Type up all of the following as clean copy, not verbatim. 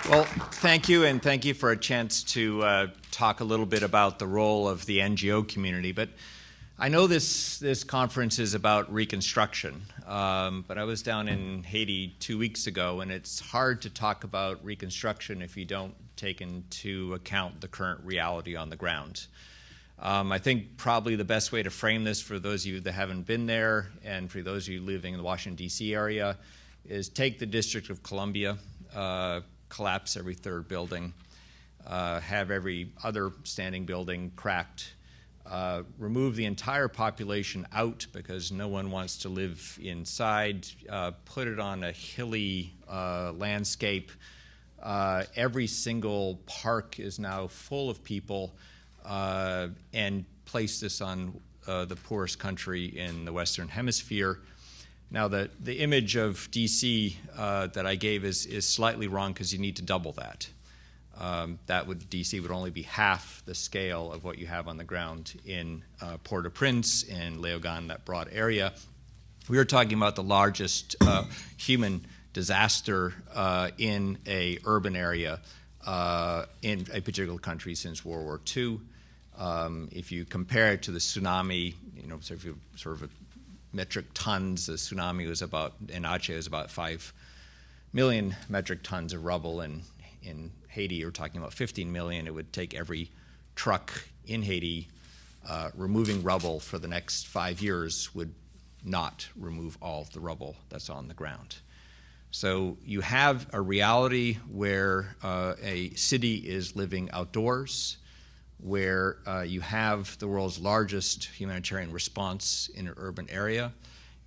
Well, thank you, and thank you for a chance to talk a little bit about the role of the NGO community. But I know this conference is about reconstruction, but I was down in Haiti 2 weeks ago, and it's hard to talk about reconstruction if you don't take into account the current reality on the ground. I think probably the best way to frame this for those of you that haven't been there and for those of you living in the Washington, D.C. area is take the District of Columbia, collapse every third building, have every other standing building cracked, remove the entire population out because no one wants to live inside, put it on a hilly landscape. Every single park is now full of people, and place this on the poorest country in the Western Hemisphere. Now, the image of D.C. That I gave is slightly wrong because you need to double that. D.C. would only be half the scale of what you have on the ground in Port-au-Prince and Léogâne, that broad area. We are talking about the largest human disaster in a urban area in a particular country since World War II. If you compare it to the tsunami, so if you sort of metric tons, the tsunami was about, in Aceh, was about 5 million metric tons of rubble. In Haiti, you're talking about 15 million. It would take every truck in Haiti removing rubble for the next 5 years would not remove all of the rubble that's on the ground. So you have a reality where a city is living outdoors, where you have the world's largest humanitarian response in an urban area,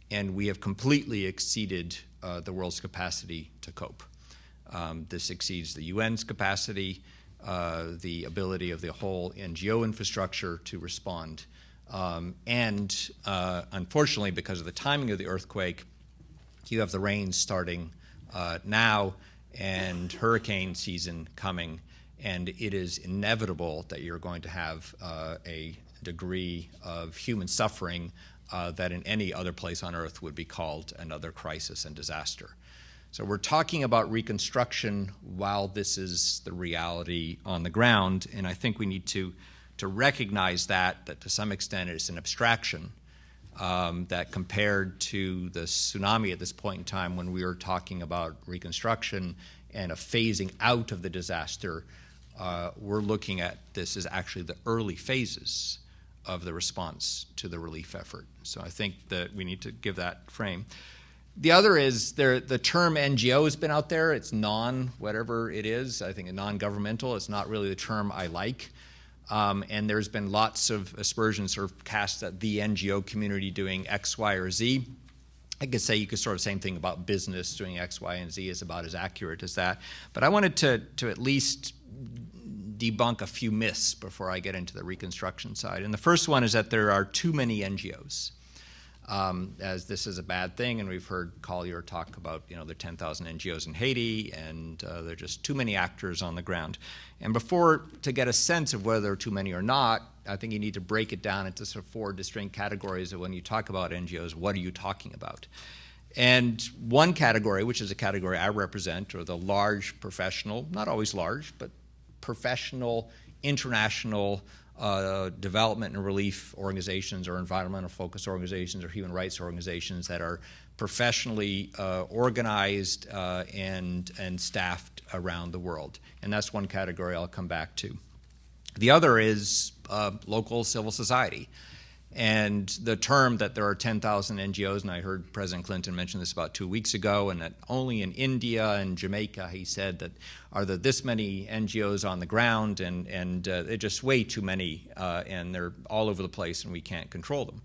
and we have completely exceeded the world's capacity to cope. This exceeds the UN's capacity, the ability of the whole NGO infrastructure to respond. And unfortunately, because of the timing of the earthquake, you have the rains starting now and hurricane season coming. And it is inevitable that you're going to have a degree of human suffering that in any other place on Earth would be called another crisis and disaster. So we're talking about reconstruction while this is the reality on the ground, and I think we need to recognize that to some extent it's an abstraction, that compared to the tsunami at this point in time when we were talking about reconstruction and a phasing out of the disaster, we're looking at this as actually the early phases of the response to the relief effort. So I think that we need to give that frame. The other is the term NGO has been out there. It's whatever it is. I think non-governmental is not really the term I like. And there's been lots of aspersions sort of cast at the NGO community doing X, Y, or Z. I could say you could sort of same thing about business doing X, Y, and Z is about as accurate as that. But I wanted to at least debunk a few myths before I get into the reconstruction side. And the first one is that there are too many NGOs, as this is a bad thing. And we've heard Collier talk about, there are 10,000 NGOs in Haiti, and there are just too many actors on the ground. And to get a sense of whether there are too many or not, I think you need to break it down into sort of 4 distinct categories of when you talk about NGOs, what are you talking about? And one category, which is a category I represent, are the large professional, not always large, but professional, international development and relief organizations or environmental focus organizations or human rights organizations that are professionally organized and staffed around the world. And that's one category I'll come back to. The other is local civil society. And the term that there are 10,000 NGOs, and I heard President Clinton mention this about 2 weeks ago, and that only in India and Jamaica, he said that are there this many NGOs on the ground, and they're just way too many, and they're all over the place, and we can't control them.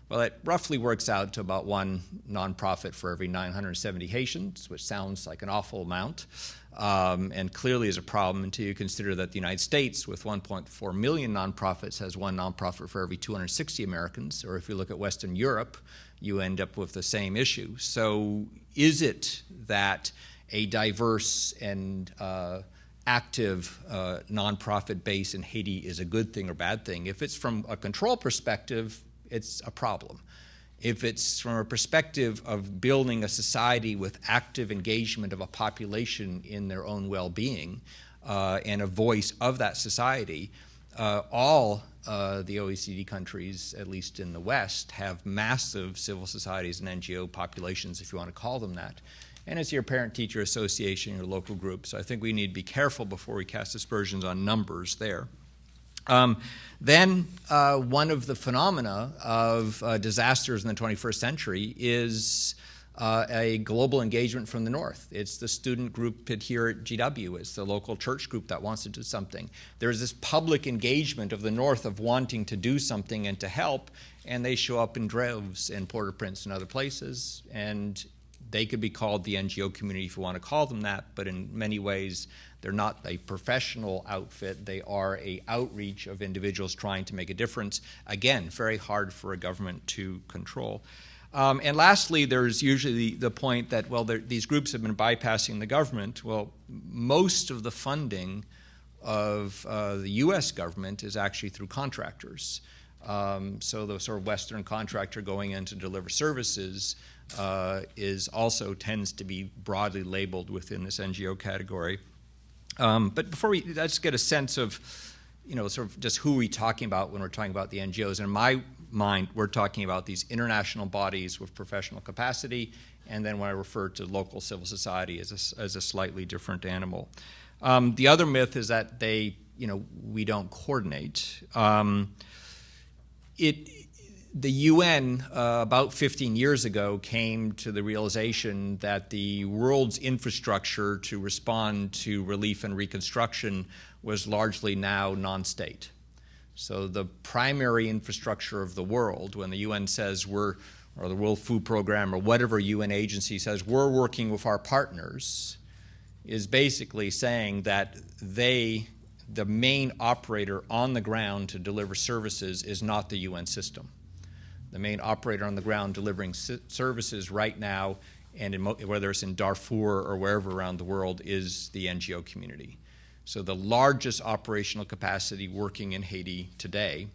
Well, it roughly works out to about one nonprofit for every 970 Haitians, which sounds like an awful amount, and clearly is a problem until you consider that the United States, with 1.4 million nonprofits, has one nonprofit for every 260 Americans. Or if you look at Western Europe, you end up with the same issue. So is it that a diverse and active nonprofit base in Haiti is a good thing or bad thing? If it's from a control perspective, it's a problem. If it's from a perspective of building a society with active engagement of a population in their own well-being and a voice of that society, all the OECD countries, at least in the West, have massive civil societies and NGO populations, if you want to call them that. And it's your parent-teacher association, your local group. So I think we need to be careful before we cast aspersions on numbers there. Then one of the phenomena of disasters in the 21st century is a global engagement from the North. It's the student group here at GW. It's the local church group that wants to do something. There's this public engagement of the North of wanting to do something and to help, and they show up in droves in Port-au-Prince and other places, and they could be called the NGO community if you want to call them that, but in many ways they're not a professional outfit. They are an outreach of individuals trying to make a difference. Again, very hard for a government to control. And lastly, there's usually the point that, well, these groups have been bypassing the government. Well, most of the funding of the U.S. government is actually through contractors. So the sort of Western contractor going in to deliver services is also tends to be broadly labeled within this NGO category. But before let's get a sense of, sort of just who are we talking about when we're talking about the NGOs. In my mind, we're talking about these international bodies with professional capacity, and then when I refer to local civil society as a slightly different animal. The other myth is that we don't coordinate. The UN, about 15 years ago, came to the realization that the world's infrastructure to respond to relief and reconstruction was largely now non-state. So the primary infrastructure of the world, when the UN says or the World Food Program or whatever UN agency says we're working with our partners, is basically saying that the main operator on the ground to deliver services is not the UN system. The main operator on the ground delivering services right now, and whether it's in Darfur or wherever around the world, is the NGO community. So the largest operational capacity working in Haiti today,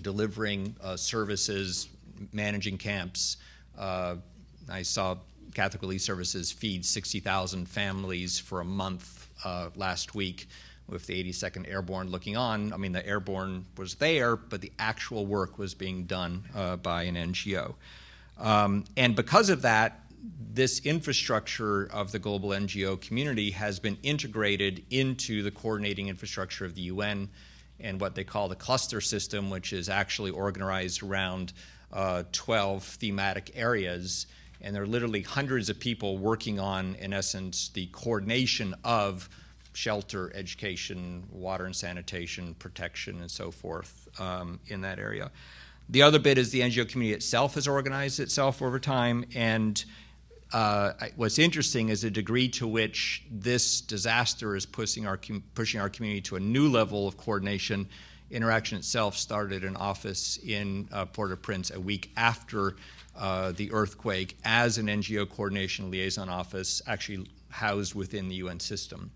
delivering services, managing camps. I saw Catholic Relief Services feed 60,000 families for a month last week, with the 82nd Airborne looking on. I mean, the Airborne was there, but the actual work was being done by an NGO. And because of that, this infrastructure of the global NGO community has been integrated into the coordinating infrastructure of the UN and what they call the cluster system, which is actually organized around 12 thematic areas. And there are literally hundreds of people working on, in essence, the coordination of shelter, education, water and sanitation, protection, and so forth in that area. The other bit is the NGO community itself has organized itself over time, and what's interesting is the degree to which this disaster is pushing our community to a new level of coordination. Interaction itself started an office in Port-au-Prince a week after the earthquake as an NGO coordination liaison office actually housed within the UN system.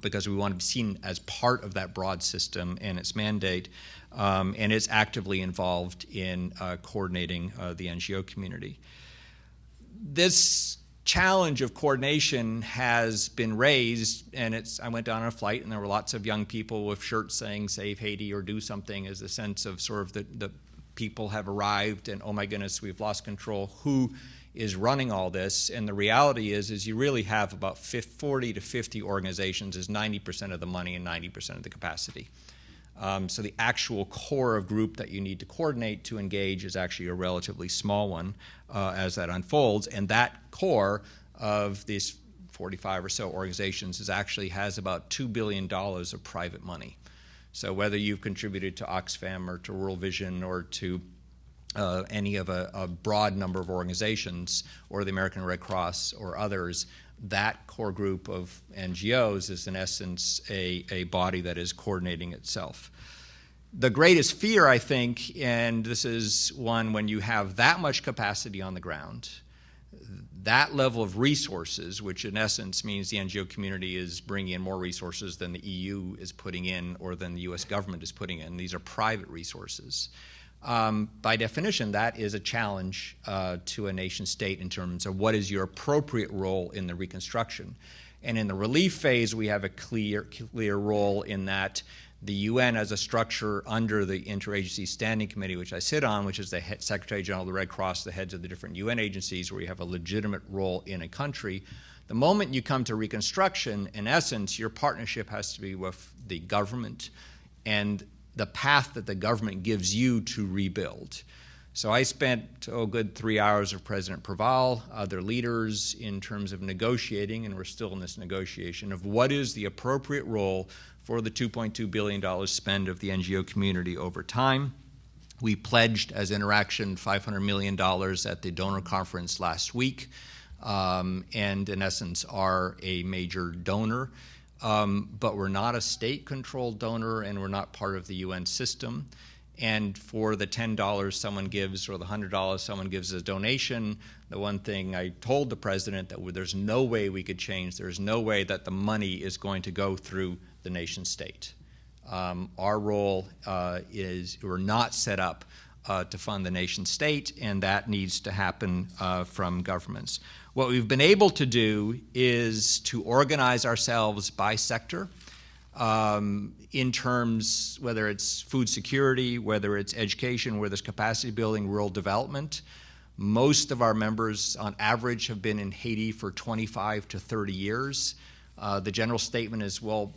Because we want to be seen as part of that broad system and its mandate, and it's actively involved in coordinating the NGO community. This challenge of coordination has been raised, and I went down on a flight, and there were lots of young people with shirts saying "Save Haiti" or "Do something," as a sense of sort of the people have arrived, and oh my goodness, we've lost control. Who is running all this? And the reality is you really have about 40 to 50 organizations is 90% of the money and 90% of the capacity. So the actual core of group that you need to coordinate to engage is actually a relatively small one as that unfolds. And that core of these 45 or so organizations actually has about $2 billion of private money. So whether you've contributed to Oxfam or to World Vision or to any of a broad number of organizations, or the American Red Cross or others, that core group of NGOs is in essence a body that is coordinating itself. The greatest fear, I think, and this is one when you have that much capacity on the ground, that level of resources, which in essence means the NGO community is bringing in more resources than the EU is putting in or than the US government is putting in. These are private resources. By definition, that is a challenge to a nation state in terms of what is your appropriate role in the reconstruction. And in the relief phase, we have a clear role in that the UN as a structure under the Interagency Standing Committee, which I sit on, which is the Secretary General of the Red Cross, the heads of the different UN agencies, where you have a legitimate role in a country. The moment you come to reconstruction, in essence, your partnership has to be with the government and the path that the government gives you to rebuild. So I spent a good 3 hours with President Preval, other leaders, in terms of negotiating, and we're still in this negotiation, of what is the appropriate role for the $2.2 billion spend of the NGO community over time. We pledged as Interaction $500 million at the donor conference last week, and in essence are a major donor. But we're not a state-controlled donor, and we're not part of the UN system. And for the $10 someone gives or the $100 someone gives as a donation, the one thing I told the president that there's no way we could change, there's no way that the money is going to go through the nation state. Our role is we're not set up to fund the nation state, and that needs to happen from governments. What we've been able to do is to organize ourselves by sector in terms, whether it's food security, whether it's education, whether it's capacity building, rural development. Most of our members, on average, have been in Haiti for 25 to 30 years. The general statement is, well,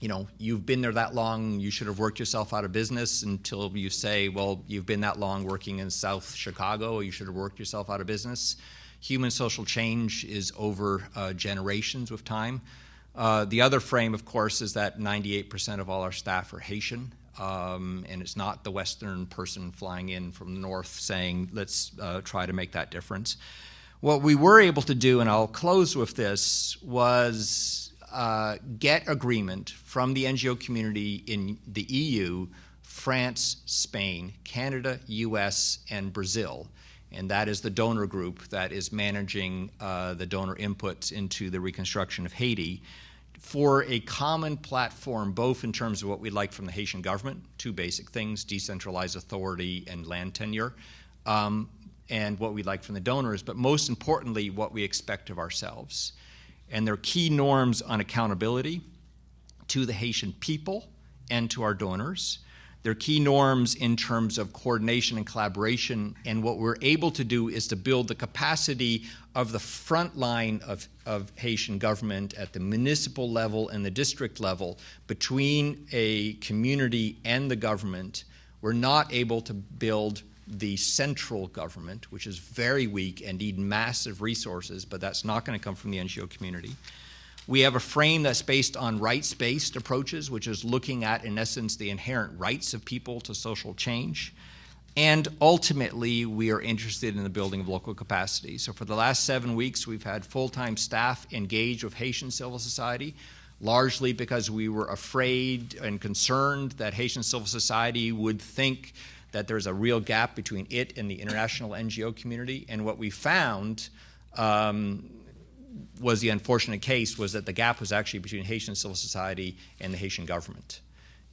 you know, you've been there that long, you should have worked yourself out of business, until you say, well, you've been that long working in South Chicago, you should have worked yourself out of business. Human social change is over generations with time. The other frame, of course, is that 98% of all our staff are Haitian, and it's not the Western person flying in from the north saying, let's try to make that difference. What we were able to do, and I'll close with this, was get agreement from the NGO community in the EU, France, Spain, Canada, US, and Brazil. And that is the donor group that is managing the donor inputs into the reconstruction of Haiti, for a common platform, both in terms of what we'd like from the Haitian government, two basic things, decentralized authority and land tenure, and what we'd like from the donors, but most importantly, what we expect of ourselves. And there are key norms on accountability to the Haitian people and to our donors. There are key norms in terms of coordination and collaboration, and what we're able to do is to build the capacity of the front line of Haitian government at the municipal level and the district level between a community and the government. We're not able to build the central government, which is very weak and need massive resources, but that's not going to come from the NGO community. We have a frame that's based on rights-based approaches, which is looking at, in essence, the inherent rights of people to social change. And ultimately, we are interested in the building of local capacity. So for the last 7 weeks, we've had full-time staff engaged with Haitian civil society, largely because we were afraid and concerned that Haitian civil society would think that there's a real gap between it and the international NGO community. And what we found was the unfortunate case was that the gap was actually between Haitian civil society and the Haitian government.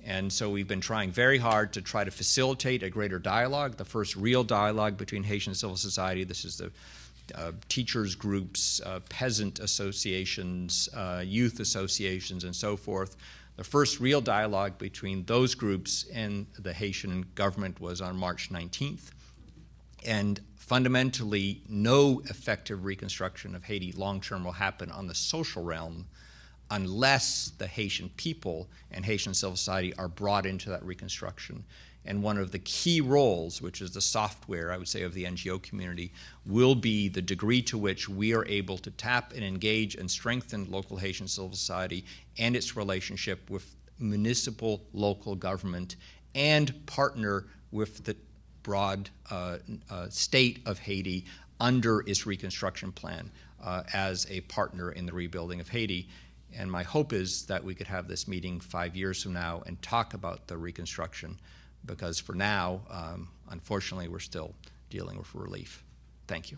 And so we've been trying very hard to try to facilitate a greater dialogue, the first real dialogue between Haitian civil society. This is the teachers groups, peasant associations, youth associations, and so forth. The first real dialogue between those groups and the Haitian government was on March 19th. And fundamentally, no effective reconstruction of Haiti long-term will happen on the social realm unless the Haitian people and Haitian civil society are brought into that reconstruction. And one of the key roles, which is the software, I would say, of the NGO community, will be the degree to which we are able to tap and engage and strengthen local Haitian civil society and its relationship with municipal local government, and partner with the broad state of Haiti under its reconstruction plan as a partner in the rebuilding of Haiti. And my hope is that we could have this meeting 5 years from now and talk about the reconstruction, because for now, unfortunately, we're still dealing with relief. Thank you.